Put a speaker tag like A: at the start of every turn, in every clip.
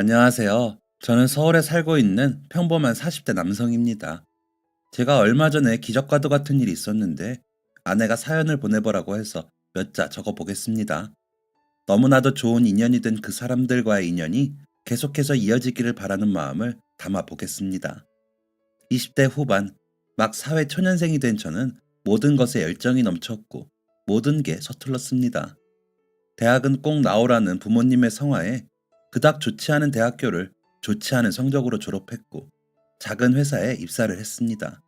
A: 안녕하세요. 저는 서울에 살고 있는 평범한 40대 남성입니다. 제가 얼마 전에 기적과도 같은 일이 있었는데 아내가 사연을 보내보라고 해서 몇 자 적어 보겠습니다. 너무나도 좋은 인연이 된 그 사람들과의 인연이 계속해서 이어지기를 바라는 마음을 담아 보겠습니다. 20대 후반, 막 사회 초년생이 된 저는 모든 것에 열정이 넘쳤고 모든 게 서툴렀습니다. 대학은 꼭 나오라는 부모님의 성화에 그닥 좋지 않은 대학교를 좋지 않은 성적으로 졸업했고 작은 회사에 입사를 했습니다.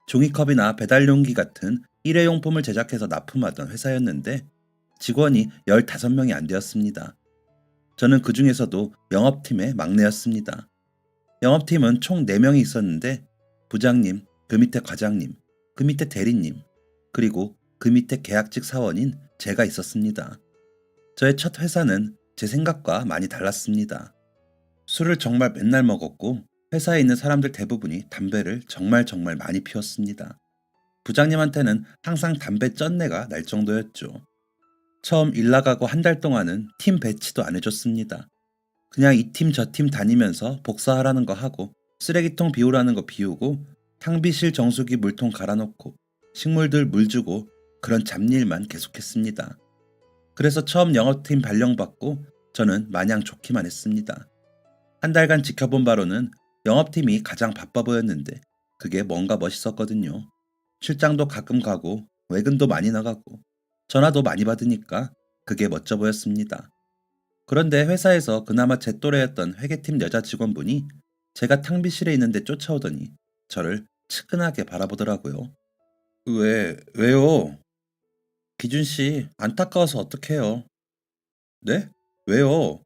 A: 종이컵이나 배달용기 같은 일회용품을 제작해서 납품하던 회사였는데 직원이 15명이 안 되었습니다. 저는 그 중에서도 영업팀의 막내였습니다. 영업팀은 총 4명이 있었는데 부장님, 그 밑에 과장님, 그 밑에 대리님, 그리고 그 밑에 계약직 사원인 제가 있었습니다. 저의 첫 회사는 제 생각과 많이 달랐습니다. 술을 정말 맨날 먹었고 회사에 있는 사람들 대부분이 담배를 정말 많이 피웠습니다. 부장님한테는 항상 담배 쩐내가 날 정도였죠. 처음 일 나가고 한 달 동안은 팀 배치도 안 해줬습니다. 그냥 이 팀 저 팀 다니면서 복사하라는 거 하고 쓰레기통 비우라는 거 비우고 탕비실 정수기 물통 갈아놓고 식물들 물 주고 그런 잡일만 계속했습니다. 그래서 처음 영업팀 발령받고 저는 마냥 좋기만 했습니다. 한 달간 지켜본 바로는 영업팀이 가장 바빠 보였는데 그게 뭔가 멋있었거든요. 출장도 가끔 가고 외근도 많이 나가고 전화도 많이 받으니까 그게 멋져 보였습니다. 그런데 회사에서 그나마 제 또래였던 회계팀 여자 직원분이 제가 탕비실에 있는데 쫓아오더니 저를 측은하게 바라보더라고요. 왜요? 기준 씨, 안타까워서 어떡해요? 네? 왜요?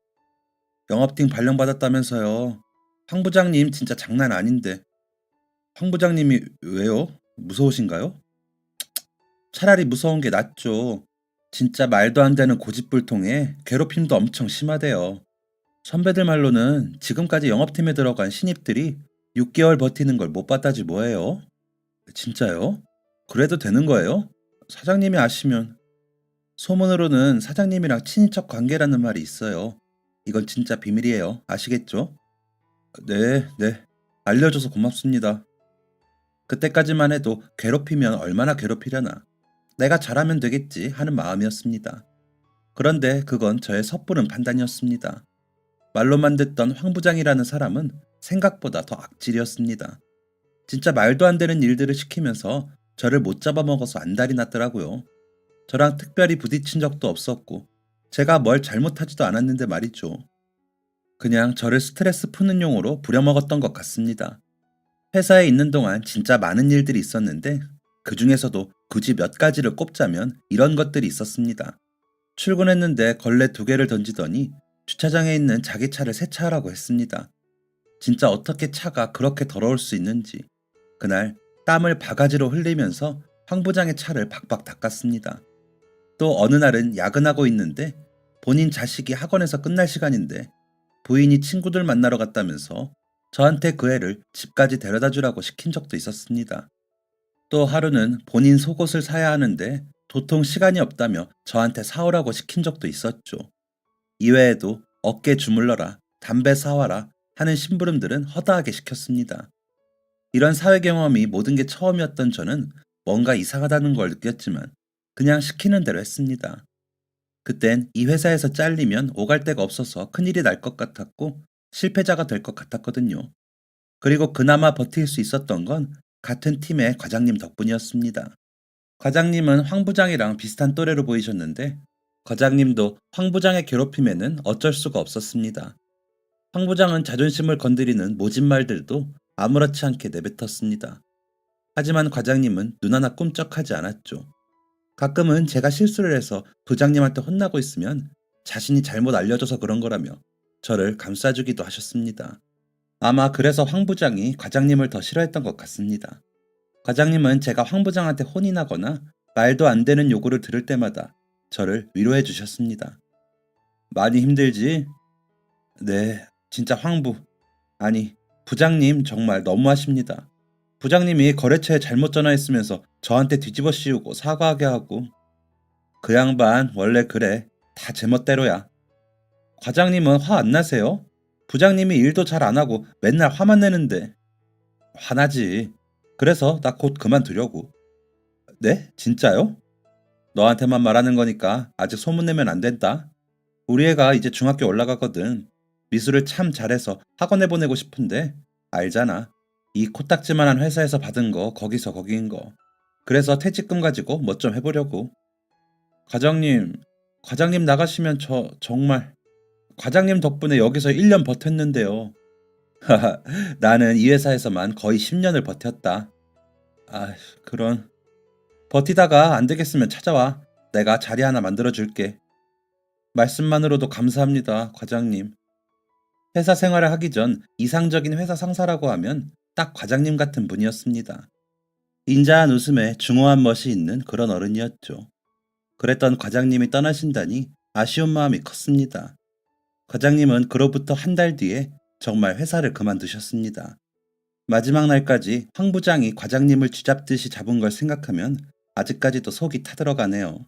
A: 영업팀 발령받았다면서요. 황 부장님 진짜 장난 아닌데. 황 부장님이 왜요? 무서우신가요? 차라리 무서운 게 낫죠. 진짜 말도 안 되는 고집불통에 괴롭힘도 엄청 심하대요. 선배들 말로는 지금까지 영업팀에 들어간 신입들이 6개월 버티는 걸 못 봤다지 뭐예요? 진짜요? 그래도 되는 거예요? 사장님이 아시면. 소문으로는 사장님이랑 친인척 관계라는 말이 있어요. 이건 진짜 비밀이에요. 아시겠죠? 네. 알려줘서 고맙습니다. 그때까지만 해도 괴롭히면 얼마나 괴롭히려나. 내가 잘하면 되겠지 하는 마음이었습니다. 그런데 그건 저의 섣부른 판단이었습니다. 말로만 듣던 황 부장이라는 사람은 생각보다 더 악질이었습니다. 진짜 말도 안 되는 일들을 시키면서 저를 못 잡아먹어서 안달이 났더라고요. 저랑 특별히 부딪힌 적도 없었고 제가 뭘 잘못하지도 않았는데 말이죠. 그냥 저를 스트레스 푸는 용으로 부려먹었던 것 같습니다. 회사에 있는 동안 진짜 많은 일들이 있었는데 그 중에서도 굳이 몇 가지를 꼽자면 이런 것들이 있었습니다. 출근했는데 걸레 2개를 던지더니 주차장에 있는 자기 차를 세차하라고 했습니다. 진짜 어떻게 차가 그렇게 더러울 수 있는지. 그날 땀을 바가지로 흘리면서 황 부장의 차를 박박 닦았습니다. 또 어느 날은 야근하고 있는데 본인 자식이 학원에서 끝날 시간인데 부인이 친구들 만나러 갔다면서 저한테 그 애를 집까지 데려다 주라고 시킨 적도 있었습니다. 또 하루는 본인 속옷을 사야 하는데 도통 시간이 없다며 저한테 사오라고 시킨 적도 있었죠. 이외에도 어깨 주물러라, 담배 사와라 하는 심부름들은 허다하게 시켰습니다. 이런 사회 경험이 모든 게 처음이었던 저는 뭔가 이상하다는 걸 느꼈지만 그냥 시키는 대로 했습니다. 그땐 이 회사에서 잘리면 오갈 데가 없어서 큰일이 날 것 같았고 실패자가 될 것 같았거든요. 그리고 그나마 버틸 수 있었던 건 같은 팀의 과장님 덕분이었습니다. 과장님은 황 부장이랑 비슷한 또래로 보이셨는데 과장님도 황 부장의 괴롭힘에는 어쩔 수가 없었습니다. 황 부장은 자존심을 건드리는 모진 말들도 아무렇지 않게 내뱉었습니다. 하지만 과장님은 눈 하나 꿈쩍하지 않았죠. 가끔은 제가 실수를 해서 부장님한테 혼나고 있으면 자신이 잘못 알려줘서 그런 거라며 저를 감싸주기도 하셨습니다. 아마 그래서 황 부장이 과장님을 더 싫어했던 것 같습니다. 과장님은 제가 황 부장한테 혼이 나거나 말도 안 되는 요구를 들을 때마다 저를 위로해 주셨습니다. 많이 힘들지? 네, 진짜 황부. 아니, 부장님 정말 너무하십니다. 부장님이 거래처에 잘못 전화했으면서 저한테 뒤집어 씌우고 사과하게 하고 그 양반 원래 그래. 다 제멋대로야. 과장님은 화 안 나세요? 부장님이 일도 잘 안 하고 맨날 화만 내는데. 화나지. 그래서 나 곧 그만두려고. 네? 진짜요? 너한테만 말하는 거니까 아직 소문내면 안 된다. 우리 애가 이제 중학교 올라가거든. 미술을 참 잘해서 학원에 보내고 싶은데 알잖아. 이 코딱지만한 회사에서 받은 거 거기서 거기인 거. 그래서 퇴직금 가지고 뭐 좀 해보려고. 과장님, 과장님 나가시면 저 정말 과장님 덕분에 여기서 1년 버텼는데요. 나는 이 회사에서만 거의 10년을 버텼다. 아, 그런. 버티다가 안 되겠으면 찾아와. 내가 자리 하나 만들어 줄게. 말씀만으로도 감사합니다, 과장님. 회사 생활을 하기 전 이상적인 회사 상사라고 하면 딱 과장님 같은 분이었습니다. 인자한 웃음에 중후한 멋이 있는 그런 어른이었죠. 그랬던 과장님이 떠나신다니 아쉬운 마음이 컸습니다. 과장님은 그로부터 한 달 뒤에 정말 회사를 그만두셨습니다. 마지막 날까지 황 부장이 과장님을 쥐잡듯이 잡은 걸 생각하면 아직까지도 속이 타들어가네요.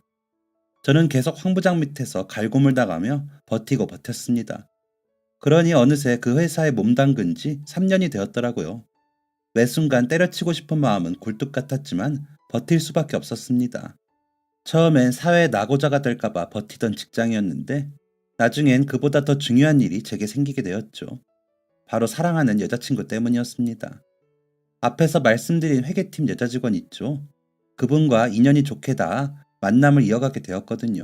A: 저는 계속 황 부장 밑에서 갈굼을 당하며 버티고 버텼습니다. 그러니 어느새 그 회사에 몸담근 지 3년이 되었더라고요. 매 순간 때려치고 싶은 마음은 굴뚝 같았지만 버틸 수밖에 없었습니다. 처음엔 사회의 낙오자가 될까봐 버티던 직장이었는데 나중엔 그보다 더 중요한 일이 제게 생기게 되었죠. 바로 사랑하는 여자친구 때문이었습니다. 앞에서 말씀드린 회계팀 여자 직원 있죠. 그분과 인연이 좋게 닿아 만남을 이어가게 되었거든요.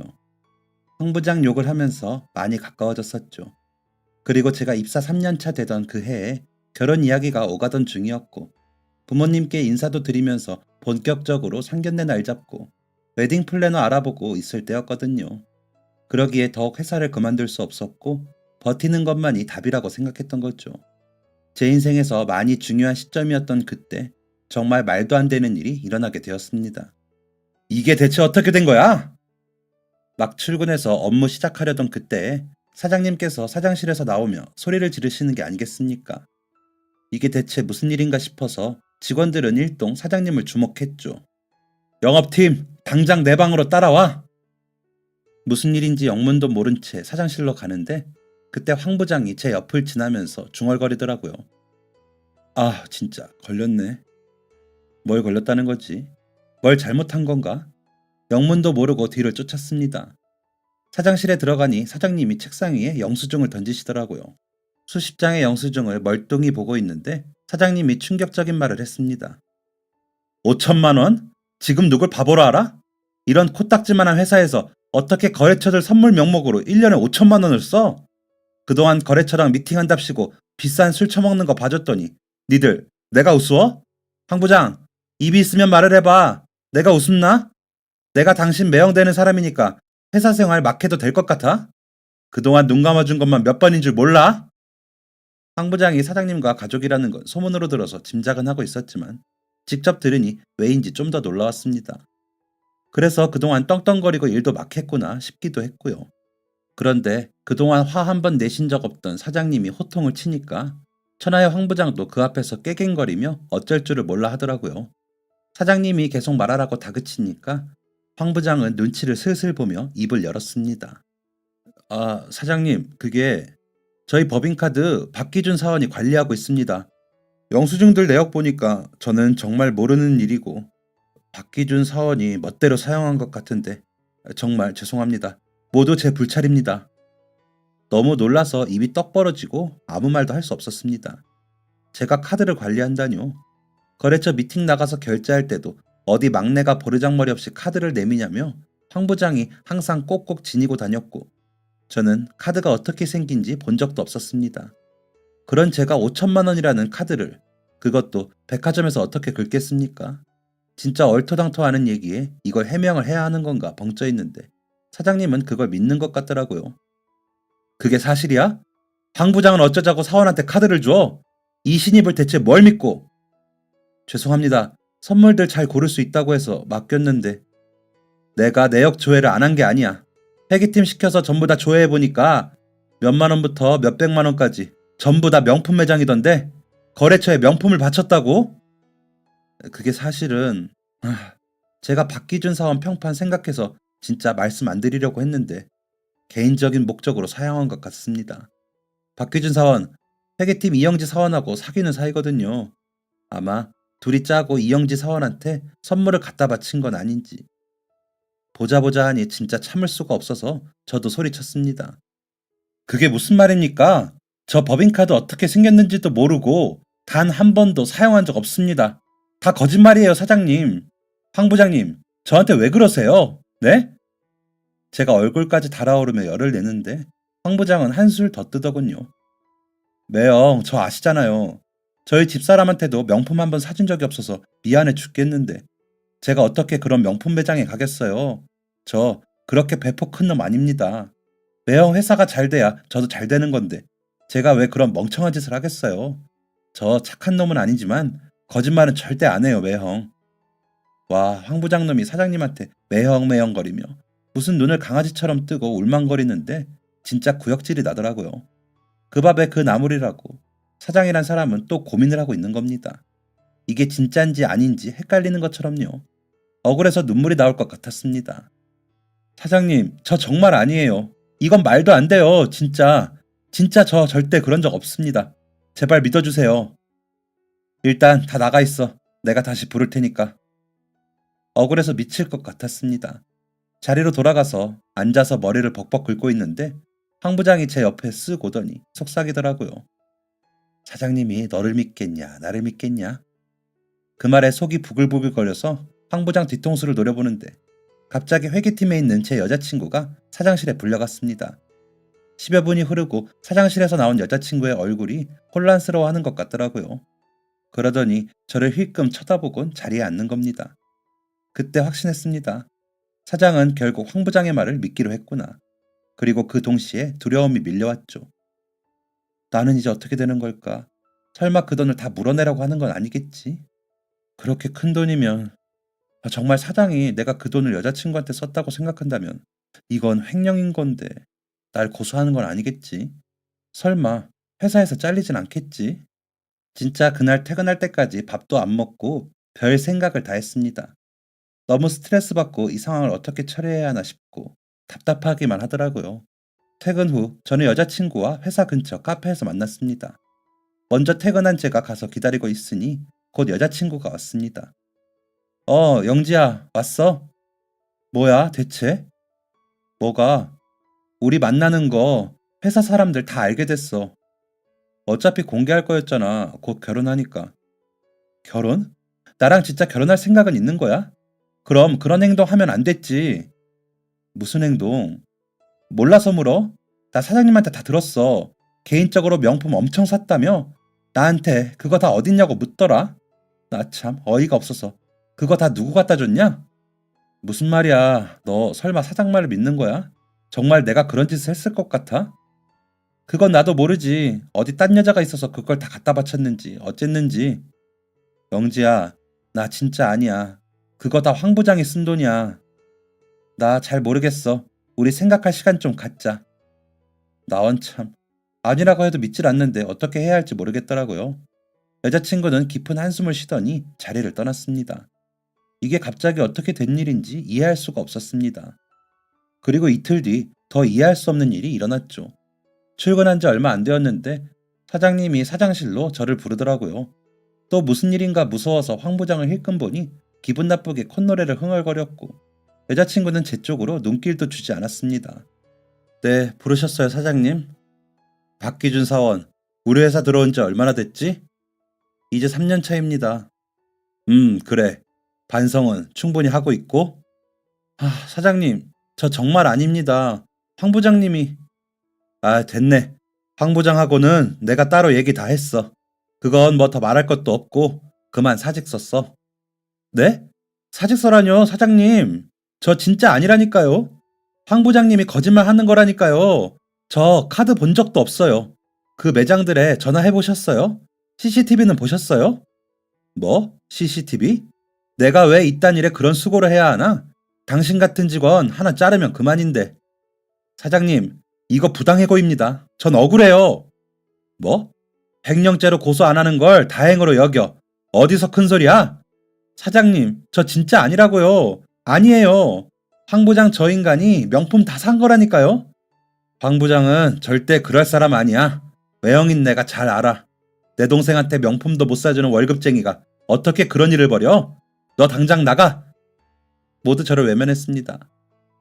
A: 황 부장 욕을 하면서 많이 가까워졌었죠. 그리고 제가 입사 3년차 되던 그 해에 결혼 이야기가 오가던 중이었고 부모님께 인사도 드리면서 본격적으로 상견례 날 잡고 웨딩 플래너 알아보고 있을 때였거든요. 그러기에 더욱 회사를 그만둘 수 없었고 버티는 것만이 답이라고 생각했던 거죠. 제 인생에서 많이 중요한 시점이었던 그때 정말 말도 안 되는 일이 일어나게 되었습니다. 이게 대체 어떻게 된 거야? 막 출근해서 업무 시작하려던 그때에 사장님께서 사장실에서 나오며 소리를 지르시는 게 아니겠습니까? 이게 대체 무슨 일인가 싶어서 직원들은 일동 사장님을 주목했죠. 영업팀, 당장 내 방으로 따라와! 무슨 일인지 영문도 모른 채 사장실로 가는데 그때 황 부장이 제 옆을 지나면서 중얼거리더라고요. 아, 진짜 걸렸네. 뭘 걸렸다는 거지? 뭘 잘못한 건가? 영문도 모르고 뒤를 쫓았습니다. 사장실에 들어가니 사장님이 책상 위에 영수증을 던지시더라고요. 수십 장의 영수증을 멀뚱히 보고 있는데 사장님이 충격적인 말을 했습니다. 5천만 원? 지금 누굴 바보로 알아? 이런 코딱지만한 회사에서 어떻게 거래처들 선물 명목으로 1년에 5천만 원을 써? 그동안 거래처랑 미팅한답시고 비싼 술 처먹는 거 봐줬더니 니들 내가 우스워? 황 부장, 입이 있으면 말을 해봐. 내가 우습나? 내가 당신 매형되는 사람이니까 회사 생활 막 해도 될 것 같아? 그동안 눈 감아준 것만 몇 번인 줄 몰라? 황 부장이 사장님과 가족이라는 건 소문으로 들어서 짐작은 하고 있었지만 직접 들으니 왜인지 좀 더 놀라웠습니다. 그래서 그동안 떵떵거리고 일도 막 했구나 싶기도 했고요. 그런데 그동안 화 한 번 내신 적 없던 사장님이 호통을 치니까 천하의 황 부장도 그 앞에서 깨갱거리며 어쩔 줄을 몰라 하더라고요. 사장님이 계속 말하라고 다그치니까 황 부장은 눈치를 슬슬 보며 입을 열었습니다. 아, 사장님, 그게 저희 법인카드 박기준 사원이 관리하고 있습니다. 영수증들 내역 보니까 저는 정말 모르는 일이고 박기준 사원이 멋대로 사용한 것 같은데 정말 죄송합니다. 모두 제 불찰입니다. 너무 놀라서 입이 떡 벌어지고 아무 말도 할 수 없었습니다. 제가 카드를 관리한다뇨. 거래처 미팅 나가서 결제할 때도 어디 막내가 버르장머리 없이 카드를 내미냐며 황 부장이 항상 꼭꼭 지니고 다녔고 저는 카드가 어떻게 생긴지 본 적도 없었습니다. 그런 제가 5천만 원이라는 카드를 그것도 백화점에서 어떻게 긁겠습니까? 진짜 얼토당토하는 얘기에 이걸 해명을 해야 하는 건가 벙쪄 있는데 사장님은 그걸 믿는 것 같더라고요. 그게 사실이야? 황 부장은 어쩌자고 사원한테 카드를 줘? 이 신입을 대체 뭘 믿고? 죄송합니다. 선물들 잘 고를 수 있다고 해서 맡겼는데 내가 내역 조회를 안 한 게 아니야. 회계팀 시켜서 전부 다 조회해보니까 몇만 원부터 몇백만 원까지 전부 다 명품 매장이던데 거래처에 명품을 바쳤다고? 그게 사실은 제가 박기준 사원 평판 생각해서 진짜 말씀 안 드리려고 했는데 개인적인 목적으로 사용한 것 같습니다. 박기준 사원, 회계팀 이영지 사원하고 사귀는 사이거든요. 아마 둘이 짜고 이영지 사원한테 선물을 갖다 바친 건 아닌지. 보자 보자 하니 진짜 참을 수가 없어서 저도 소리쳤습니다. 그게 무슨 말입니까? 저 법인카드 어떻게 생겼는지도 모르고 단 한 번도 사용한 적 없습니다. 다 거짓말이에요, 사장님. 황 부장님, 저한테 왜 그러세요? 네? 제가 얼굴까지 달아오르며 열을 내는데 황 부장은 한술 더 뜨더군요. 매영, 저 아시잖아요. 저희 집사람한테도 명품 한 번 사준 적이 없어서 미안해 죽겠는데 제가 어떻게 그런 명품 매장에 가겠어요? 저 그렇게 배포 큰 놈 아닙니다. 매형 회사가 잘 돼야 저도 잘 되는 건데 제가 왜 그런 멍청한 짓을 하겠어요? 저 착한 놈은 아니지만 거짓말은 절대 안 해요, 매형. 와, 황 부장놈이 사장님한테 매형매형거리며 무슨 눈을 강아지처럼 뜨고 울망거리는데 진짜 구역질이 나더라고요. 그 밥에 그 나물이라고 사장이란 사람은 또 고민을 하고 있는 겁니다. 이게 진짠지 아닌지 헷갈리는 것처럼요. 억울해서 눈물이 나올 것 같았습니다. 사장님, 저 정말 아니에요. 이건 말도 안 돼요, 진짜. 진짜 저 절대 그런 적 없습니다. 제발 믿어주세요. 일단 다 나가 있어. 내가 다시 부를 테니까. 억울해서 미칠 것 같았습니다. 자리로 돌아가서 앉아서 머리를 벅벅 긁고 있는데 황 부장이 제 옆에 쓱 오더니 속삭이더라고요. 사장님이 너를 믿겠냐, 나를 믿겠냐? 그 말에 속이 부글부글 거려서 황 부장 뒤통수를 노려보는데 갑자기 회계팀에 있는 제 여자친구가 사장실에 불려갔습니다. 10여 분이 흐르고 사장실에서 나온 여자친구의 얼굴이 혼란스러워하는 것 같더라고요. 그러더니 저를 힐끔 쳐다보곤 자리에 앉는 겁니다. 그때 확신했습니다. 사장은 결국 황 부장의 말을 믿기로 했구나. 그리고 그 동시에 두려움이 밀려왔죠. 나는 이제 어떻게 되는 걸까? 설마 그 돈을 다 물어내라고 하는 건 아니겠지? 그렇게 큰 돈이면 정말 사장이 내가 그 돈을 여자친구한테 썼다고 생각한다면 이건 횡령인 건데 날 고소하는 건 아니겠지? 설마 회사에서 잘리진 않겠지? 진짜 그날 퇴근할 때까지 밥도 안 먹고 별 생각을 다 했습니다. 너무 스트레스 받고 이 상황을 어떻게 처리해야 하나 싶고 답답하기만 하더라고요. 퇴근 후 저는 여자친구와 회사 근처 카페에서 만났습니다. 먼저 퇴근한 제가 가서 기다리고 있으니 곧 여자친구가 왔습니다. 영지야, 왔어? 뭐야, 대체? 뭐가? 우리 만나는 거 회사 사람들 다 알게 됐어. 어차피 공개할 거였잖아. 곧 결혼하니까. 결혼? 나랑 진짜 결혼할 생각은 있는 거야? 그럼 그런 행동 하면 안 됐지. 무슨 행동? 몰라서 물어? 나 사장님한테 다 들었어. 개인적으로 명품 엄청 샀다며? 나한테 그거 다 어딨냐고 묻더라? 나 참 어이가 없어서. 그거 다 누구 갖다 줬냐? 무슨 말이야. 너 설마 사장 말을 믿는 거야? 정말 내가 그런 짓을 했을 것 같아? 그건 나도 모르지. 어디 딴 여자가 있어서 그걸 다 갖다 바쳤는지 어쨌는지. 영지야, 나 진짜 아니야. 그거 다 황 부장이 쓴 돈이야. 나 잘 모르겠어. 우리 생각할 시간 좀 갖자. 나원 참. 아니라고 해도 믿질 않는데 어떻게 해야 할지 모르겠더라고요. 여자친구는 깊은 한숨을 쉬더니 자리를 떠났습니다. 이게 갑자기 어떻게 된 일인지 이해할 수가 없었습니다. 그리고 이틀 뒤 더 이해할 수 없는 일이 일어났죠. 출근한 지 얼마 안 되었는데 사장님이 사장실로 저를 부르더라고요. 또 무슨 일인가 무서워서 황 부장을 힐끔 보니 기분 나쁘게 콧노래를 흥얼거렸고 여자친구는 제 쪽으로 눈길도 주지 않았습니다. 네, 부르셨어요, 사장님? 박기준 사원, 우리 회사 들어온 지 얼마나 됐지? 이제 3년 차입니다. 그래. 반성은 충분히 하고 있고? 사장님, 저 정말 아닙니다. 황 부장님이... 됐네. 황 부장하고는 내가 따로 얘기 다 했어. 그건 뭐 더 말할 것도 없고 그만 사직 썼어. 네? 사직서라뇨, 사장님. 저 진짜 아니라니까요. 황 부장님이 거짓말 하는 거라니까요. 저 카드 본 적도 없어요. 그 매장들에 전화해 보셨어요? CCTV는 보셨어요? 뭐? CCTV? 내가 왜 이딴 일에 그런 수고를 해야 하나? 당신 같은 직원 하나 자르면 그만인데. 사장님, 이거 부당해고입니다. 전 억울해요. 뭐? 횡령죄로 고소 안 하는 걸 다행으로 여겨. 어디서 큰 소리야? 사장님, 저 진짜 아니라고요. 아니에요. 황 부장 저 인간이 명품 다 산 거라니까요. 황 부장은 절대 그럴 사람 아니야. 외형인 내가 잘 알아. 내 동생한테 명품도 못 사주는 월급쟁이가 어떻게 그런 일을 벌여? 너 당장 나가! 모두 저를 외면했습니다.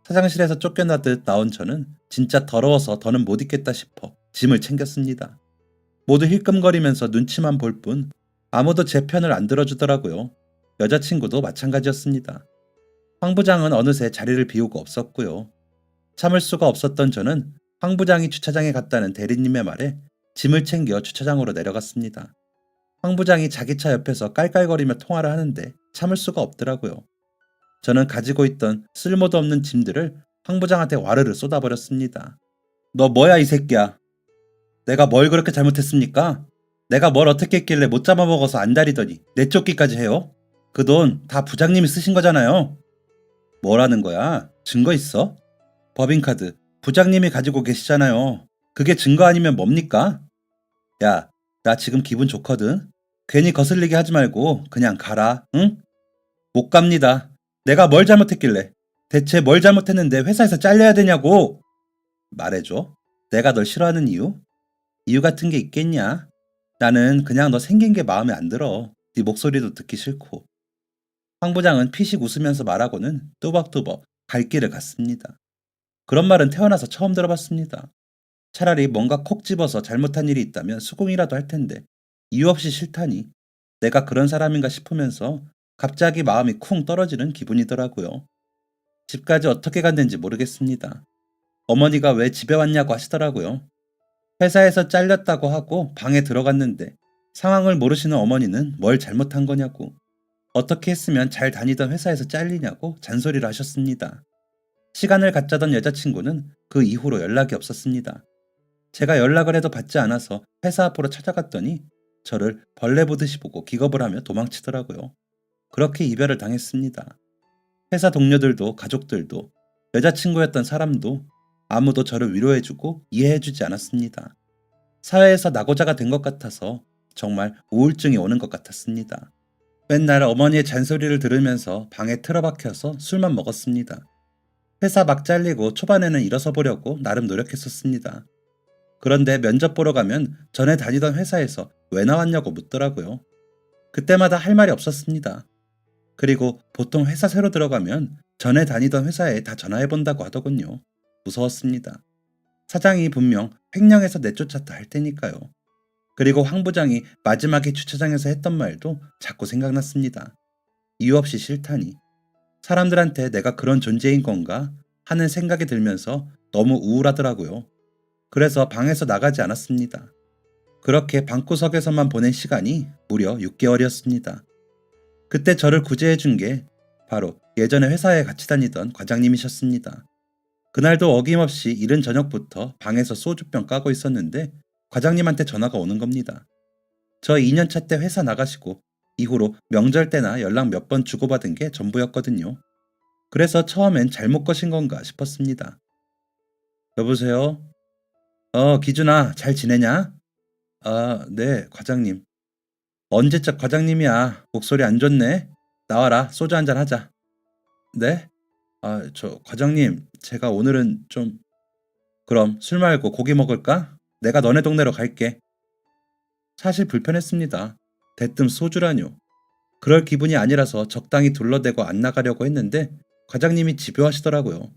A: 사장실에서 쫓겨나듯 나온 저는 진짜 더러워서 더는 못 있겠다 싶어 짐을 챙겼습니다. 모두 힐끔거리면서 눈치만 볼 뿐 아무도 제 편을 안 들어주더라고요. 여자친구도 마찬가지였습니다. 황 부장은 어느새 자리를 비우고 없었고요. 참을 수가 없었던 저는 황 부장이 주차장에 갔다는 대리님의 말에 짐을 챙겨 주차장으로 내려갔습니다. 황 부장이 자기 차 옆에서 깔깔거리며 통화를 하는데 참을 수가 없더라고요. 저는 가지고 있던 쓸모도 없는 짐들을 황 부장한테 와르르 쏟아버렸습니다. 너 뭐야 이 새끼야? 내가 뭘 그렇게 잘못했습니까? 내가 뭘 어떻게 했길래 못 잡아먹어서 안달이더니 내쫓기까지 해요? 그 돈 다 부장님이 쓰신 거잖아요. 뭐라는 거야? 증거 있어? 법인카드 부장님이 가지고 계시잖아요. 그게 증거 아니면 뭡니까? 야, 나 지금 기분 좋거든. 괜히 거슬리게 하지 말고 그냥 가라, 응? 못 갑니다. 내가 뭘 잘못했길래? 대체 뭘 잘못했는데 회사에서 잘려야 되냐고? 말해줘. 내가 널 싫어하는 이유? 이유 같은 게 있겠냐? 나는 그냥 너 생긴 게 마음에 안 들어. 네 목소리도 듣기 싫고. 황 부장은 피식 웃으면서 말하고는 뚜벅뚜벅 갈 길을 갔습니다. 그런 말은 태어나서 처음 들어봤습니다. 차라리 뭔가 콕 집어서 잘못한 일이 있다면 수긍이라도 할 텐데 이유 없이 싫다니 내가 그런 사람인가 싶으면서 갑자기 마음이 쿵 떨어지는 기분이더라고요. 집까지 어떻게 갔는지 모르겠습니다. 어머니가 왜 집에 왔냐고 하시더라고요. 회사에서 잘렸다고 하고 방에 들어갔는데 상황을 모르시는 어머니는 뭘 잘못한 거냐고 어떻게 했으면 잘 다니던 회사에서 잘리냐고 잔소리를 하셨습니다. 시간을 갖자던 여자친구는 그 이후로 연락이 없었습니다. 제가 연락을 해도 받지 않아서 회사 앞으로 찾아갔더니 저를 벌레 보듯이 보고 기겁을 하며 도망치더라고요. 그렇게 이별을 당했습니다. 회사 동료들도 가족들도 여자친구였던 사람도 아무도 저를 위로해주고 이해해주지 않았습니다. 사회에서 낙오자가 된 것 같아서 정말 우울증이 오는 것 같았습니다. 맨날 어머니의 잔소리를 들으면서 방에 틀어박혀서 술만 먹었습니다. 회사 막 잘리고 초반에는 일어서 보려고 나름 노력했었습니다. 그런데 면접 보러 가면 전에 다니던 회사에서 왜 나왔냐고 묻더라고요. 그때마다 할 말이 없었습니다. 그리고 보통 회사 새로 들어가면 전에 다니던 회사에 다 전화해본다고 하더군요. 무서웠습니다. 사장이 분명 횡령해서 내쫓았다 할 테니까요. 그리고 황 부장이 마지막에 주차장에서 했던 말도 자꾸 생각났습니다. 이유 없이 싫다니. 사람들한테 내가 그런 존재인 건가 하는 생각이 들면서 너무 우울하더라고요. 그래서 방에서 나가지 않았습니다. 그렇게 방구석에서만 보낸 시간이 무려 6개월이었습니다. 그때 저를 구제해준 게 바로 예전에 회사에 같이 다니던 과장님이셨습니다. 그날도 어김없이 이른 저녁부터 방에서 소주병 까고 있었는데 과장님한테 전화가 오는 겁니다. 저 2년차 때 회사 나가시고 이후로 명절 때나 연락 몇 번 주고받은 게 전부였거든요. 그래서 처음엔 잘못 거신 건가 싶었습니다. 여보세요? 기준아, 잘 지내냐? 아, 네, 과장님. 언제적 과장님이야. 목소리 안 좋네. 나와라, 소주 한잔 하자. 네? 과장님, 제가 오늘은 좀... 그럼 술 말고 고기 먹을까? 내가 너네 동네로 갈게. 사실 불편했습니다. 대뜸 소주라뇨. 그럴 기분이 아니라서 적당히 둘러대고 안 나가려고 했는데 과장님이 집요하시더라고요.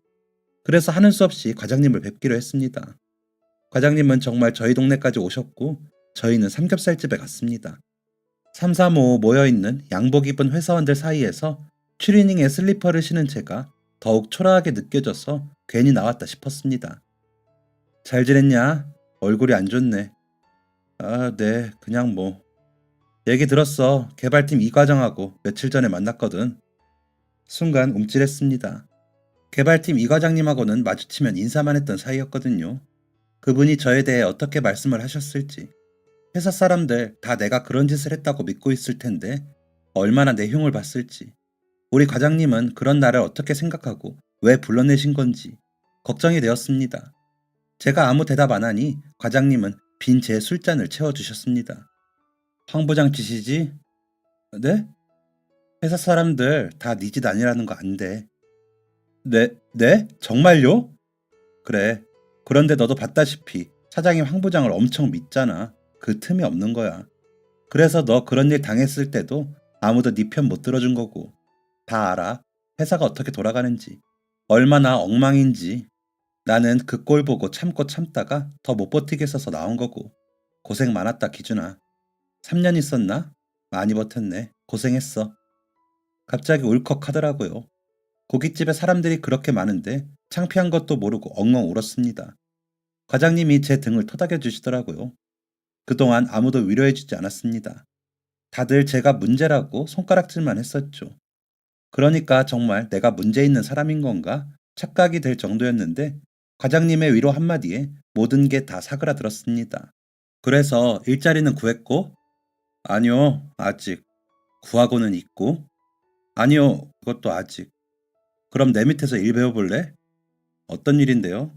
A: 그래서 하는 수 없이 과장님을 뵙기로 했습니다. 과장님은 정말 저희 동네까지 오셨고 저희는 삼겹살집에 갔습니다. 3, 3, 5 모여있는 양복 입은 회사원들 사이에서 추리닝에 슬리퍼를 신은 제가 더욱 초라하게 느껴져서 괜히 나왔다 싶었습니다. 잘 지냈냐? 얼굴이 안 좋네. 아, 네, 그냥 뭐. 얘기 들었어. 개발팀 이 과장하고 며칠 전에 만났거든. 순간 움찔했습니다. 개발팀 이 과장님하고는 마주치면 인사만 했던 사이였거든요. 그분이 저에 대해 어떻게 말씀을 하셨을지. 회사 사람들 다 내가 그런 짓을 했다고 믿고 있을 텐데 얼마나 내 흉을 봤을지. 우리 과장님은 그런 나를 어떻게 생각하고 왜 불러내신 건지 걱정이 되었습니다. 제가 아무 대답 안 하니 과장님은 빈 제 술잔을 채워주셨습니다. 황 부장 지시지? 네? 회사 사람들 다 네 짓 아니라는 거 안 돼. 네? 정말요? 그래. 그런데 너도 봤다시피 사장이 황 부장을 엄청 믿잖아. 그 틈이 없는 거야. 그래서 너 그런 일 당했을 때도 아무도 네 편 못 들어준 거고. 다 알아. 회사가 어떻게 돌아가는지. 얼마나 엉망인지. 나는 그 꼴 보고 참고 참다가 더 못 버티겠어서 나온 거고. 고생 많았다, 기준아. 3년 있었나? 많이 버텼네. 고생했어. 갑자기 울컥하더라고요. 고깃집에 사람들이 그렇게 많은데 창피한 것도 모르고 엉엉 울었습니다. 과장님이 제 등을 토닥여 주시더라고요. 그동안 아무도 위로해주지 않았습니다. 다들 제가 문제라고 손가락질만 했었죠. 그러니까 정말 내가 문제 있는 사람인 건가 착각이 될 정도였는데 과장님의 위로 한마디에 모든 게 다 사그라들었습니다. 그래서 일자리는 구했고? 아니요, 아직. 구하고는 있고? 아니요, 그것도 아직. 그럼 내 밑에서 일 배워볼래? 어떤 일인데요?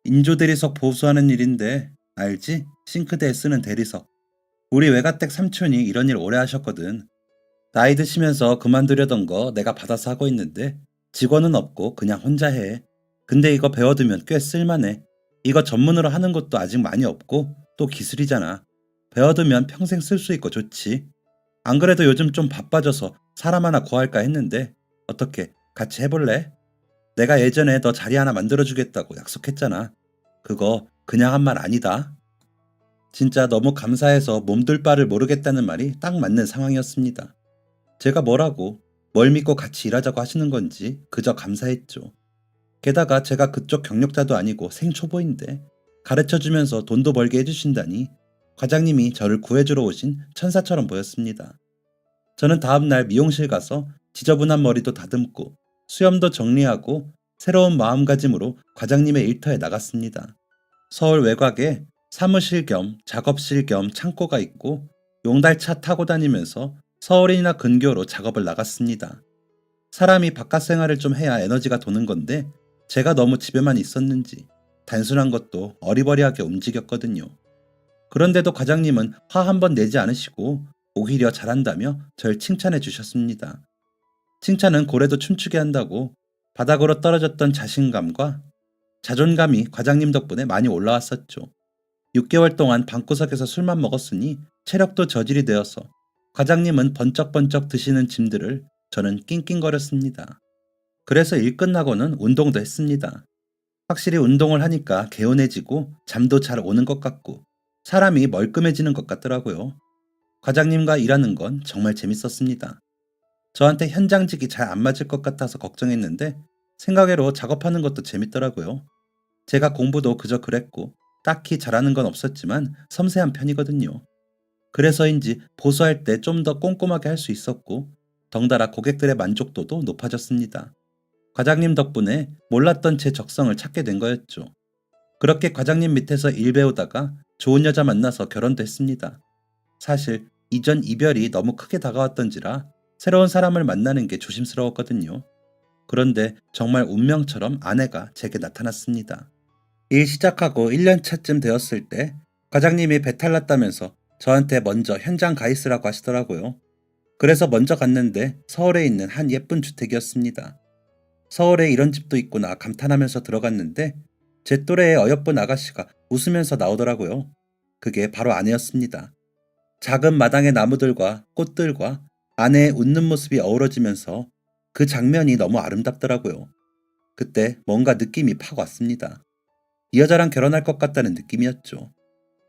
A: 인조 대리석 보수하는 일인데 알지? 싱크대에 쓰는 대리석. 우리 외가댁 삼촌이 이런 일 오래 하셨거든. 나이 드시면서 그만두려던 거 내가 받아서 하고 있는데 직원은 없고 그냥 혼자 해. 근데 이거 배워두면 꽤 쓸만해. 이거 전문으로 하는 것도 아직 많이 없고 또 기술이잖아. 배워두면 평생 쓸 수 있고 좋지. 안 그래도 요즘 좀 바빠져서 사람 하나 구할까 했는데 어떻게 같이 해볼래? 내가 예전에 너 자리 하나 만들어주겠다고 약속했잖아. 그거 그냥 한 말 아니다. 진짜 너무 감사해서 몸둘 바를 모르겠다는 말이 딱 맞는 상황이었습니다. 제가 뭐라고, 뭘 믿고 같이 일하자고 하시는 건지 그저 감사했죠. 게다가 제가 그쪽 경력자도 아니고 생초보인데 가르쳐주면서 돈도 벌게 해주신다니 과장님이 저를 구해주러 오신 천사처럼 보였습니다. 저는 다음날 미용실 가서 지저분한 머리도 다듬고 수염도 정리하고 새로운 마음가짐으로 과장님의 일터에 나갔습니다. 서울 외곽에 사무실 겸 작업실 겸 창고가 있고 용달차 타고 다니면서 서울이나 근교로 작업을 나갔습니다. 사람이 바깥 생활을 좀 해야 에너지가 도는 건데 제가 너무 집에만 있었는지 단순한 것도 어리버리하게 움직였거든요. 그런데도 과장님은 화 한 번 내지 않으시고 오히려 잘한다며 절 칭찬해 주셨습니다. 칭찬은 고래도 춤추게 한다고 바닥으로 떨어졌던 자신감과 자존감이 과장님 덕분에 많이 올라왔었죠. 6개월 동안 방구석에서 술만 먹었으니 체력도 저질이 되어서 과장님은 번쩍번쩍 드시는 짐들을 저는 낑낑거렸습니다. 그래서 일 끝나고는 운동도 했습니다. 확실히 운동을 하니까 개운해지고 잠도 잘 오는 것 같고 사람이 멀끔해지는 것 같더라고요. 과장님과 일하는 건 정말 재밌었습니다. 저한테 현장직이 잘 안 맞을 것 같아서 걱정했는데 생각외로 작업하는 것도 재밌더라고요. 제가 공부도 그저 그랬고 딱히 잘하는 건 없었지만 섬세한 편이거든요. 그래서인지 보수할 때 좀 더 꼼꼼하게 할 수 있었고 덩달아 고객들의 만족도도 높아졌습니다. 과장님 덕분에 몰랐던 제 적성을 찾게 된 거였죠. 그렇게 과장님 밑에서 일 배우다가 좋은 여자 만나서 결혼도 했습니다. 사실 이전 이별이 너무 크게 다가왔던지라 새로운 사람을 만나는 게 조심스러웠거든요. 그런데 정말 운명처럼 아내가 제게 나타났습니다. 일 시작하고 1년 차쯤 되었을 때 과장님이 배탈 났다면서 저한테 먼저 현장 가 있으라고 하시더라고요. 그래서 먼저 갔는데 서울에 있는 한 예쁜 주택이었습니다. 서울에 이런 집도 있구나 감탄하면서 들어갔는데 제 또래의 어여쁜 아가씨가 웃으면서 나오더라고요. 그게 바로 아내였습니다. 작은 마당의 나무들과 꽃들과 아내의 웃는 모습이 어우러지면서 그 장면이 너무 아름답더라고요. 그때 뭔가 느낌이 팍 왔습니다. 이 여자랑 결혼할 것 같다는 느낌이었죠.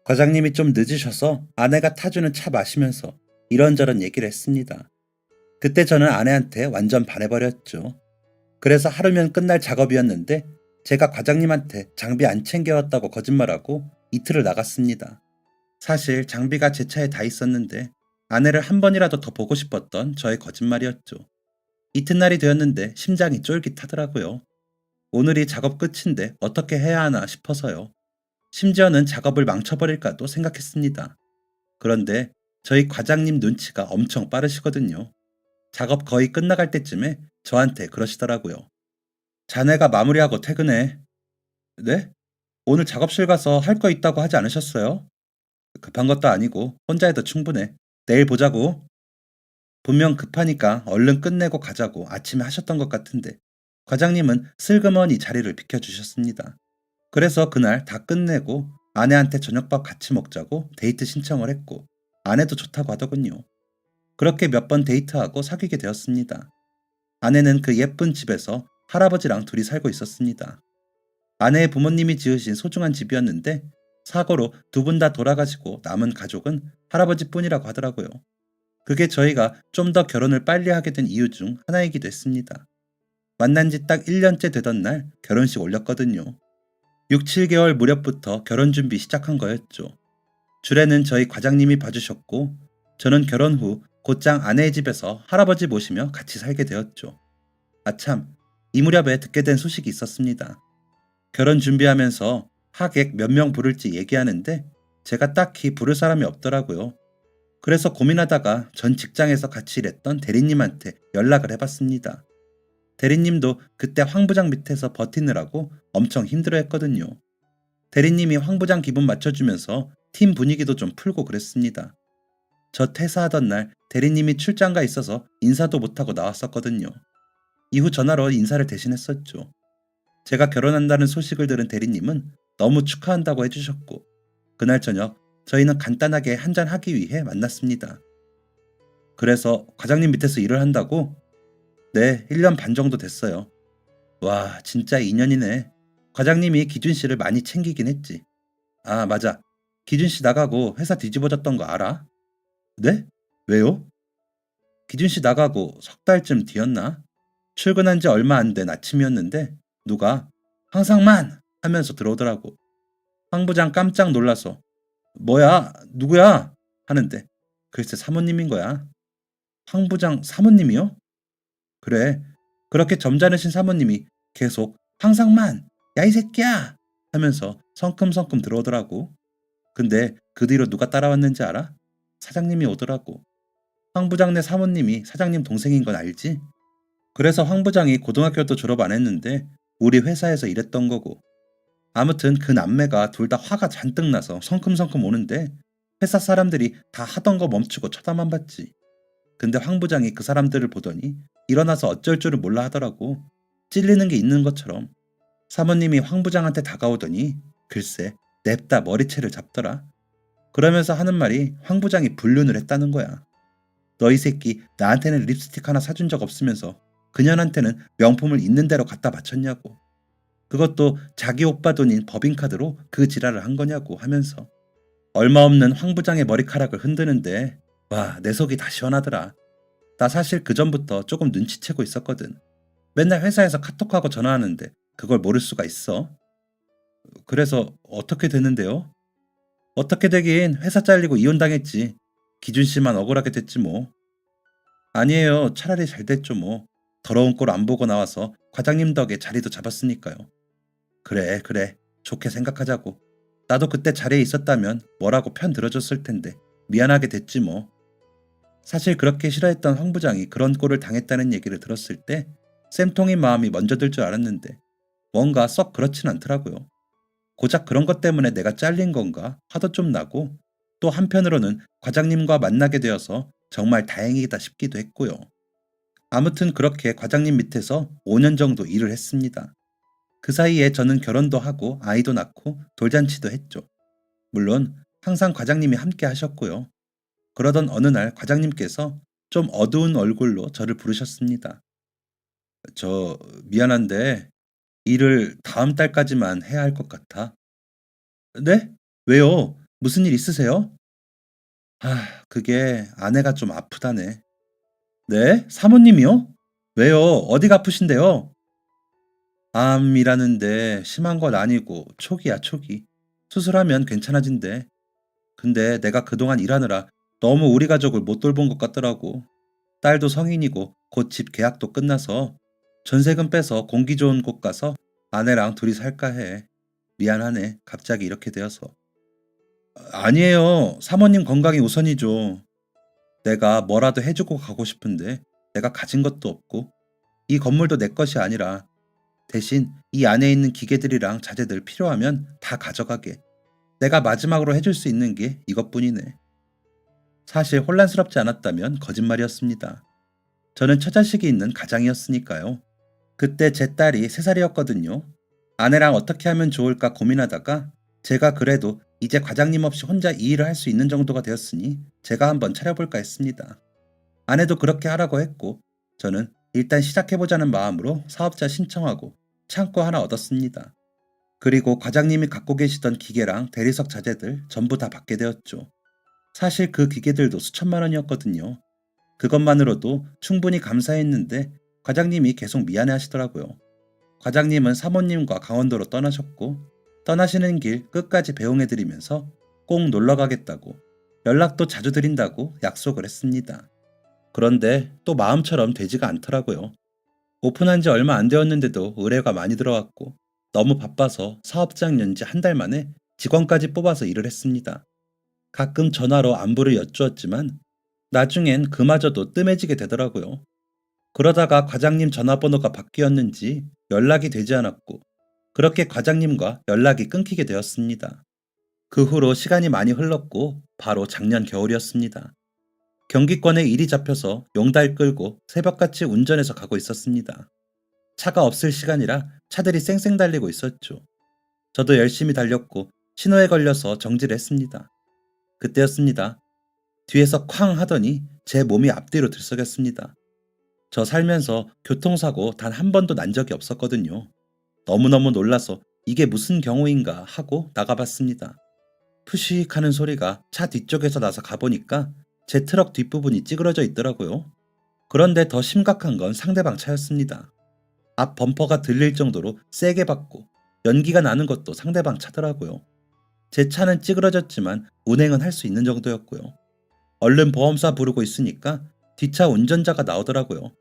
A: 과장님이 좀 늦으셔서 아내가 타주는 차 마시면서 이런저런 얘기를 했습니다. 그때 저는 아내한테 완전 반해버렸죠. 그래서 하루면 끝날 작업이었는데 제가 과장님한테 장비 안 챙겨왔다고 거짓말하고 이틀을 나갔습니다. 사실 장비가 제 차에 다 있었는데 아내를 한 번이라도 더 보고 싶었던 저의 거짓말이었죠. 이튿날이 되었는데 심장이 쫄깃하더라고요. 오늘이 작업 끝인데 어떻게 해야 하나 싶어서요. 심지어는 작업을 망쳐버릴까도 생각했습니다. 그런데 저희 과장님 눈치가 엄청 빠르시거든요. 작업 거의 끝나갈 때쯤에 저한테 그러시더라고요. 자네가 마무리하고 퇴근해. 네? 오늘 작업실 가서 할 거 있다고 하지 않으셨어요? 급한 것도 아니고 혼자 해도 충분해. 내일 보자고. 분명 급하니까 얼른 끝내고 가자고 아침에 하셨던 것 같은데 과장님은 슬그머니 자리를 비켜주셨습니다. 그래서 그날 다 끝내고 아내한테 저녁밥 같이 먹자고 데이트 신청을 했고 아내도 좋다고 하더군요. 그렇게 몇 번 데이트하고 사귀게 되었습니다. 아내는 그 예쁜 집에서 할아버지랑 둘이 살고 있었습니다. 아내의 부모님이 지으신 소중한 집이었는데 사고로 두 분 다 돌아가시고 남은 가족은 할아버지뿐이라고 하더라고요. 그게 저희가 좀 더 결혼을 빨리 하게 된 이유 중 하나이기도 했습니다. 만난 지 딱 1년째 되던 날 결혼식 올렸거든요. 6, 7개월 무렵부터 결혼 준비 시작한 거였죠. 주례는 저희 과장님이 봐주셨고 저는 결혼 후 곧장 아내의 집에서 할아버지 모시며 같이 살게 되었죠. 아참, 이 무렵에 듣게 된 소식이 있었습니다. 결혼 준비하면서 하객 몇 명 부를지 얘기하는데 제가 딱히 부를 사람이 없더라고요. 그래서 고민하다가 전 직장에서 같이 일했던 대리님한테 연락을 해봤습니다. 대리님도 그때 황 부장 밑에서 버티느라고 엄청 힘들어했거든요. 대리님이 황 부장 기분 맞춰주면서 팀 분위기도 좀 풀고 그랬습니다. 저 퇴사하던 날 대리님이 출장가 있어서 인사도 못하고 나왔었거든요. 이후 전화로 인사를 대신했었죠. 제가 결혼한다는 소식을 들은 대리님은 너무 축하한다고 해주셨고 그날 저녁 저희는 간단하게 한잔 하기 위해 만났습니다. 그래서 과장님 밑에서 일을 한다고? 네, 1년 반 정도 됐어요. 와, 진짜 인연이네. 과장님이 기준 씨를 많이 챙기긴 했지. 아, 맞아. 기준 씨 나가고 회사 뒤집어졌던 거 알아? 네? 왜요? 기준 씨 나가고 석 달쯤 뒤였나? 출근한 지 얼마 안 된 아침이었는데 누가 황상만 하면서 들어오더라고. 황 부장 깜짝 놀라서 뭐야? 누구야? 하는데 글쎄 사모님인 거야. 황 부장 사모님이요? 그래. 그렇게 점잖으신 사모님이 계속 황상만, 야 이 새끼야! 하면서 성큼성큼 들어오더라고. 근데 그 뒤로 누가 따라왔는지 알아? 사장님이 오더라고. 황 부장네 사모님이 사장님 동생인 건 알지? 그래서 황 부장이 고등학교도 졸업 안 했는데 우리 회사에서 일했던 거고. 아무튼 그 남매가 둘 다 화가 잔뜩 나서 성큼성큼 오는데 회사 사람들이 다 하던 거 멈추고 쳐다만 봤지. 근데 황 부장이 그 사람들을 보더니 일어나서 어쩔 줄을 몰라 하더라고. 찔리는 게 있는 것처럼. 사모님이 황 부장한테 다가오더니 글쎄 냅다 머리채를 잡더라. 그러면서 하는 말이 황 부장이 불륜을 했다는 거야. 너 이 새끼 나한테는 립스틱 하나 사준 적 없으면서 그년한테는 명품을 있는 대로 갖다 바쳤냐고. 그것도 자기 오빠 돈인 법인카드로 그 지랄을 한 거냐고 하면서 얼마 없는 황 부장의 머리카락을 흔드는데 와, 내 속이 다 시원하더라. 나 사실 그 전부터 조금 눈치채고 있었거든. 맨날 회사에서 카톡하고 전화하는데 그걸 모를 수가 있어. 그래서 어떻게 됐는데요? 어떻게 되긴 회사 잘리고 이혼당했지. 기준 씨만 억울하게 됐지 뭐. 아니에요. 차라리 잘 됐죠 뭐. 더러운 꼴 안 보고 나와서 과장님 덕에 자리도 잡았으니까요. 그래, 그래. 좋게 생각하자고. 나도 그때 자리에 있었다면 뭐라고 편 들어줬을 텐데 미안하게 됐지 뭐. 사실 그렇게 싫어했던 황 부장이 그런 꼴을 당했다는 얘기를 들었을 때 쌤통인 마음이 먼저 들 줄 알았는데 뭔가 썩 그렇진 않더라고요. 고작 그런 것 때문에 내가 잘린 건가 화도 좀 나고 또 한편으로는 과장님과 만나게 되어서 정말 다행이다 싶기도 했고요. 아무튼 그렇게 과장님 밑에서 5년 정도 일을 했습니다. 그 사이에 저는 결혼도 하고 아이도 낳고 돌잔치도 했죠. 물론 항상 과장님이 함께 하셨고요. 그러던 어느 날 과장님께서 좀 어두운 얼굴로 저를 부르셨습니다. 저 미안한데 일을 다음 달까지만 해야 할 것 같아. 네? 왜요? 무슨 일 있으세요? 그게 아내가 좀 아프다네. 네? 사모님이요? 왜요? 어디가 아프신데요? 암이라는데 심한 건 아니고 초기야, 초기. 수술하면 괜찮아진대. 근데 내가 그동안 일하느라 너무 우리 가족을 못 돌본 것 같더라고. 딸도 성인이고 곧 집 계약도 끝나서 전세금 빼서 공기 좋은 곳 가서 아내랑 둘이 살까 해. 미안하네. 갑자기 이렇게 되어서. 아니에요. 사모님 건강이 우선이죠. 내가 뭐라도 해주고 가고 싶은데 내가 가진 것도 없고 이 건물도 내 것이 아니라 대신 이 안에 있는 기계들이랑 자재들 필요하면 다 가져가게. 내가 마지막으로 해줄 수 있는 게 이것뿐이네. 사실 혼란스럽지 않았다면 거짓말이었습니다. 저는 처자식이 있는 가장이었으니까요. 그때 제 딸이 3살이었거든요. 아내랑 어떻게 하면 좋을까 고민하다가 제가 그래도 이제 과장님 없이 혼자 이 일을 할 수 있는 정도가 되었으니 제가 한번 차려볼까 했습니다. 아내도 그렇게 하라고 했고 저는 일단 시작해보자는 마음으로 사업자 신청하고 창고 하나 얻었습니다. 그리고 과장님이 갖고 계시던 기계랑 대리석 자재들 전부 다 받게 되었죠. 사실 그 기계들도 수천만 원이었거든요. 그것만으로도 충분히 감사했는데 과장님이 계속 미안해 하시더라고요. 과장님은 사모님과 강원도로 떠나셨고 떠나시는 길 끝까지 배웅해드리면서 꼭 놀러 가겠다고 연락도 자주 드린다고 약속을 했습니다. 그런데 또 마음처럼 되지가 않더라고요. 오픈한 지 얼마 안 되었는데도 의뢰가 많이 들어왔고 너무 바빠서 사업장 연지 한 달 만에 직원까지 뽑아서 일을 했습니다. 가끔 전화로 안부를 여쭈었지만 나중엔 그마저도 뜸해지게 되더라고요. 그러다가 과장님 전화번호가 바뀌었는지 연락이 되지 않았고 그렇게 과장님과 연락이 끊기게 되었습니다. 그 후로 시간이 많이 흘렀고 바로 작년 겨울이었습니다. 경기권에 일이 잡혀서 용달 끌고 새벽같이 운전해서 가고 있었습니다. 차가 없을 시간이라 차들이 쌩쌩 달리고 있었죠. 저도 열심히 달렸고 신호에 걸려서 정지를 했습니다. 그때였습니다. 뒤에서 쾅 하더니 제 몸이 앞뒤로 들썩였습니다. 저 살면서 교통사고 단 한 번도 난 적이 없었거든요. 너무너무 놀라서 이게 무슨 경우인가 하고 나가봤습니다. 푸식 하는 소리가 차 뒤쪽에서 나서 가보니까 제 트럭 뒷부분이 찌그러져 있더라고요. 그런데 더 심각한 건 상대방 차였습니다. 앞 범퍼가 들릴 정도로 세게 받고 연기가 나는 것도 상대방 차더라고요. 제 차는 찌그러졌지만 운행은 할 수 있는 정도였고요. 얼른 보험사 부르고 있으니까 뒷차 운전자가 나오더라고요.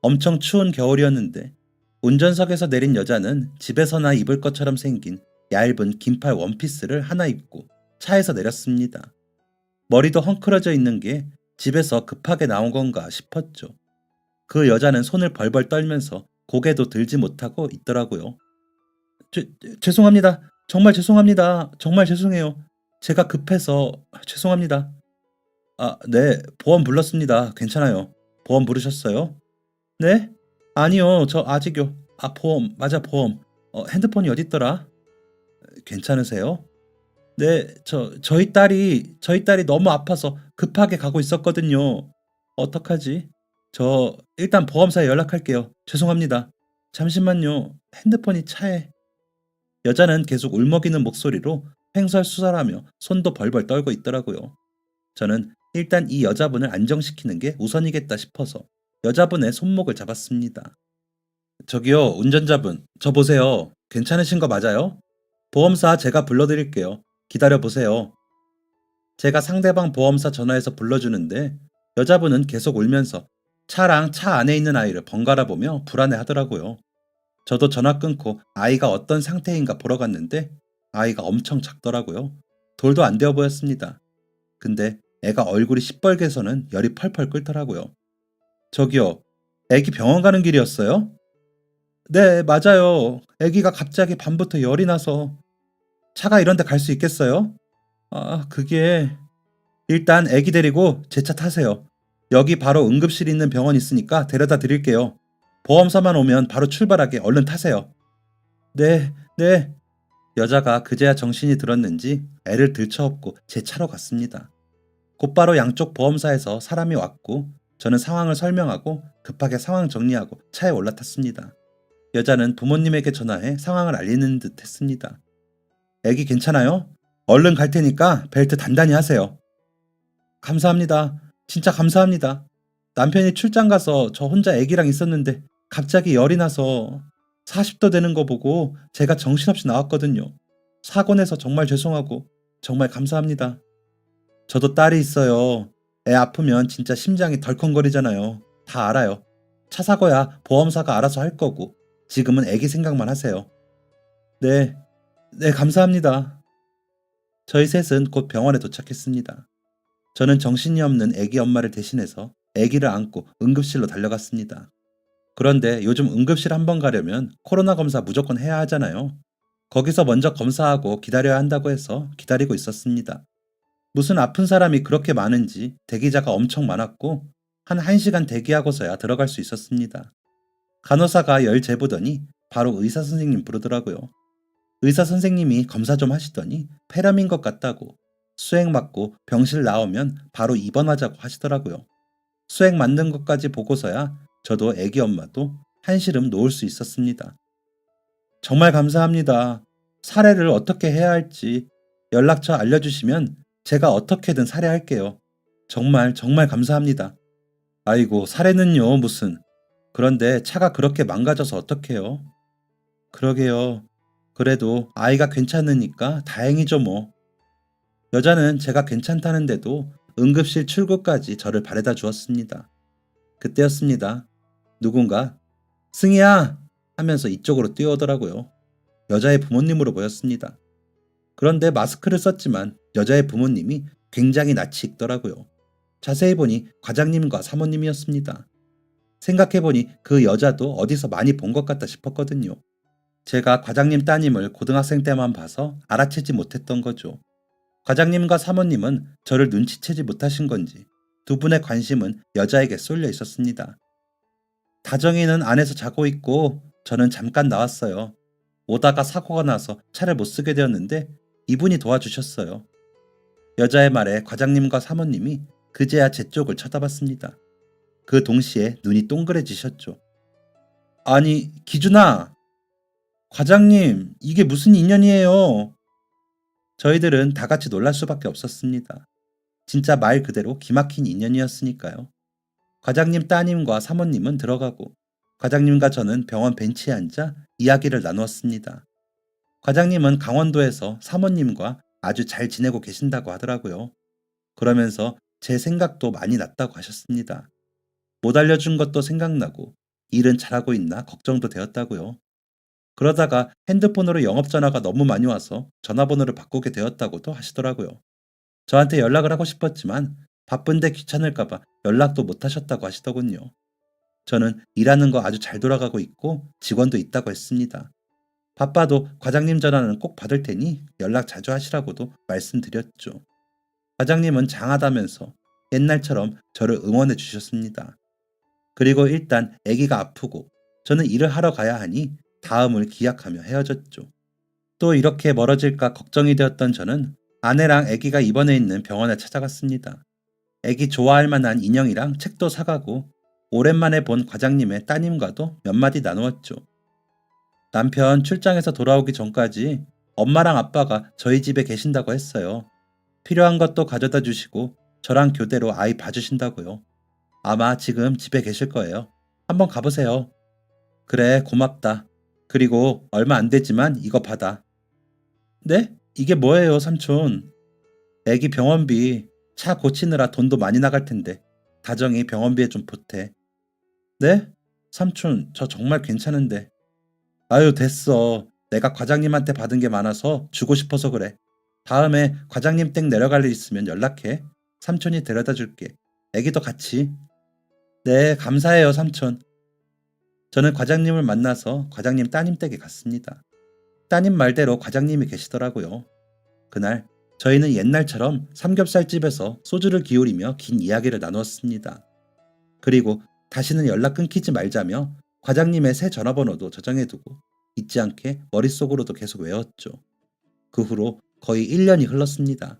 A: 엄청 추운 겨울이었는데 운전석에서 내린 여자는 집에서나 입을 것처럼 생긴 얇은 긴팔 원피스를 하나 입고 차에서 내렸습니다. 머리도 헝클어져 있는 게 집에서 급하게 나온 건가 싶었죠. 그 여자는 손을 벌벌 떨면서 고개도 들지 못하고 있더라고요. 죄송합니다. 정말 죄송합니다. 정말 죄송해요. 제가 급해서 죄송합니다. 아, 네. 보험 불렀습니다. 괜찮아요. 보험 부르셨어요? 네? 아니요. 저 아직요. 아, 보험. 맞아, 보험. 핸드폰이 어디 있더라? 괜찮으세요? 네, 저희 딸이 너무 아파서 급하게 가고 있었거든요. 어떡하지? 저 일단 보험사에 연락할게요. 죄송합니다. 잠시만요. 핸드폰이 차에. 여자는 계속 울먹이는 목소리로 횡설수설하며 손도 벌벌 떨고 있더라고요. 저는 일단 이 여자분을 안정시키는 게 우선이겠다 싶어서 여자분의 손목을 잡았습니다. 저기요, 운전자분, 저 보세요. 괜찮으신 거 맞아요? 보험사 제가 불러드릴게요. 기다려 보세요. 제가 상대방 보험사 전화해서 불러주는데 여자분은 계속 울면서 차랑 차 안에 있는 아이를 번갈아 보며 불안해 하더라고요. 저도 전화 끊고 아이가 어떤 상태인가 보러 갔는데 아이가 엄청 작더라고요. 돌도 안 되어 보였습니다. 근데 애가 얼굴이 시뻘개서는 열이 펄펄 끓더라고요. 저기요, 애기 병원 가는 길이었어요? 네, 맞아요. 애기가 갑자기 밤부터 열이 나서 차가 이런 데 갈 수 있겠어요? 아, 그게 일단 애기 데리고 제 차 타세요. 여기 바로 응급실 있는 병원 있으니까 데려다 드릴게요. 보험사만 오면 바로 출발하게 얼른 타세요. 네, 네. 여자가 그제야 정신이 들었는지 애를 들쳐업고 제 차로 갔습니다. 곧바로 양쪽 보험사에서 사람이 왔고 저는 상황을 설명하고 급하게 상황 정리하고 차에 올라탔습니다. 여자는 부모님에게 전화해 상황을 알리는 듯 했습니다. 애기 괜찮아요? 얼른 갈 테니까 벨트 단단히 하세요. 감사합니다. 진짜 감사합니다. 남편이 출장 가서 저 혼자 애기랑 있었는데 갑자기 열이 나서 40도 되는 거 보고 제가 정신없이 나왔거든요. 사고 내서 정말 죄송하고 정말 감사합니다. 저도 딸이 있어요. 애 아프면 진짜 심장이 덜컹거리잖아요. 다 알아요. 차 사고야 보험사가 알아서 할 거고 지금은 애기 생각만 하세요. 네, 네, 감사합니다. 저희 셋은 곧 병원에 도착했습니다. 저는 정신이 없는 애기 엄마를 대신해서 애기를 안고 응급실로 달려갔습니다. 그런데 요즘 응급실 한번 가려면 코로나 검사 무조건 해야 하잖아요. 거기서 먼저 검사하고 기다려야 한다고 해서 기다리고 있었습니다. 무슨 아픈 사람이 그렇게 많은지 대기자가 엄청 많았고 한 1시간 대기하고서야 들어갈 수 있었습니다. 간호사가 열 재보더니 바로 의사 선생님 부르더라고요. 의사 선생님이 검사 좀 하시더니 폐렴인 것 같다고 수액 맞고 병실 나오면 바로 입원하자고 하시더라고요. 수액 맞는 것까지 보고서야 저도 애기 엄마도 한시름 놓을 수 있었습니다. 정말 감사합니다. 사례를 어떻게 해야 할지 연락처 알려주시면 제가 어떻게든 살해할게요. 정말 정말 감사합니다. 아이고, 살해는요 무슨. 그런데 차가 그렇게 망가져서 어떡해요? 그러게요. 그래도 아이가 괜찮으니까 다행이죠 뭐. 여자는 제가 괜찮다는데도 응급실 출구까지 저를 바래다 주었습니다. 그때였습니다. 누군가 승희야 하면서 이쪽으로 뛰어오더라고요. 여자의 부모님으로 보였습니다. 그런데 마스크를 썼지만 여자의 부모님이 굉장히 낯이 익더라고요. 자세히 보니 과장님과 사모님이었습니다. 생각해보니 그 여자도 어디서 많이 본 것 같다 싶었거든요. 제가 과장님 따님을 고등학생 때만 봐서 알아채지 못했던 거죠. 과장님과 사모님은 저를 눈치채지 못하신 건지 두 분의 관심은 여자에게 쏠려 있었습니다. 다정이는 안에서 자고 있고 저는 잠깐 나왔어요. 오다가 사고가 나서 차를 못 쓰게 되었는데 이분이 도와주셨어요. 여자의 말에 과장님과 사모님이 그제야 제 쪽을 쳐다봤습니다. 그 동시에 눈이 동그래지셨죠. 아니, 기준아! 과장님, 이게 무슨 인연이에요? 저희들은 다 같이 놀랄 수밖에 없었습니다. 진짜 말 그대로 기막힌 인연이었으니까요. 과장님 따님과 사모님은 들어가고 과장님과 저는 병원 벤치에 앉아 이야기를 나누었습니다. 과장님은 강원도에서 사모님과 아주 잘 지내고 계신다고 하더라고요. 그러면서 제 생각도 많이 났다고 하셨습니다. 못 알려준 것도 생각나고 일은 잘하고 있나 걱정도 되었다고요. 그러다가 핸드폰으로 영업전화가 너무 많이 와서 전화번호를 바꾸게 되었다고도 하시더라고요. 저한테 연락을 하고 싶었지만 바쁜데 귀찮을까봐 연락도 못 하셨다고 하시더군요. 저는 일하는 거 아주 잘 돌아가고 있고 직원도 있다고 했습니다. 바빠도 과장님 전화는 꼭 받을 테니 연락 자주 하시라고도 말씀드렸죠. 과장님은 장하다면서 옛날처럼 저를 응원해 주셨습니다. 그리고 일단 아기가 아프고 저는 일을 하러 가야 하니 다음을 기약하며 헤어졌죠. 또 이렇게 멀어질까 걱정이 되었던 저는 아내랑 아기가 입원해 있는 병원에 찾아갔습니다. 아기 좋아할 만한 인형이랑 책도 사가고 오랜만에 본 과장님의 따님과도 몇 마디 나누었죠. 남편 출장에서 돌아오기 전까지 엄마랑 아빠가 저희 집에 계신다고 했어요. 필요한 것도 가져다 주시고 저랑 교대로 아이 봐주신다고요. 아마 지금 집에 계실 거예요. 한번 가보세요. 그래, 고맙다. 그리고 얼마 안 되지만 이거 받아. 네? 이게 뭐예요, 삼촌? 애기 병원비, 차 고치느라 돈도 많이 나갈 텐데 다정이 병원비에 좀 보태. 네? 삼촌, 저 정말 괜찮은데. 아유, 됐어. 내가 과장님한테 받은 게 많아서 주고 싶어서 그래. 다음에 과장님 댁 내려갈 일 있으면 연락해. 삼촌이 데려다 줄게. 애기도 같이. 네, 감사해요, 삼촌. 저는 과장님을 만나서 과장님 따님 댁에 갔습니다. 따님 말대로 과장님이 계시더라고요. 그날 저희는 옛날처럼 삼겹살집에서 소주를 기울이며 긴 이야기를 나누었습니다. 그리고 다시는 연락 끊기지 말자며 과장님의 새 전화번호도 저장해두고 잊지 않게 머릿속으로도 계속 외웠죠. 그 후로 거의 1년이 흘렀습니다.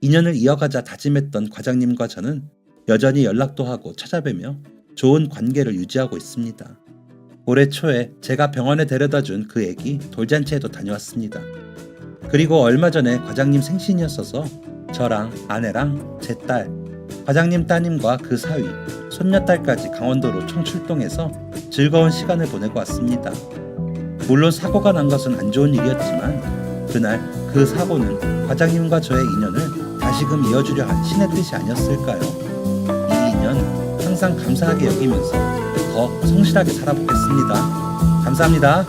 A: 인연을 이어가자 다짐했던 과장님과 저는 여전히 연락도 하고 찾아뵈며 좋은 관계를 유지하고 있습니다. 올해 초에 제가 병원에 데려다준 그 애기 돌잔치에도 다녀왔습니다. 그리고 얼마 전에 과장님 생신이었어서 저랑 아내랑 제 딸, 과장님 따님과 그 사위, 손녀딸까지 강원도로 총 출동해서 즐거운 시간을 보내고 왔습니다. 물론 사고가 난 것은 안 좋은 일이었지만 그날 그 사고는 과장님과 저의 인연을 다시금 이어주려 한 신의 뜻이 아니었을까요? 이 인연 항상 감사하게 여기면서 더 성실하게 살아보겠습니다. 감사합니다.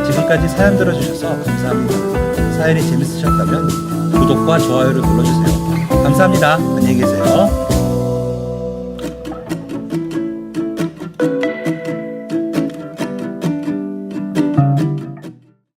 A: 지금까지 사연 들어주셔서 감사합니다. 사연이 재밌으셨다면 구독과 좋아요를 눌러주세요. 감사합니다. 안녕히 계세요.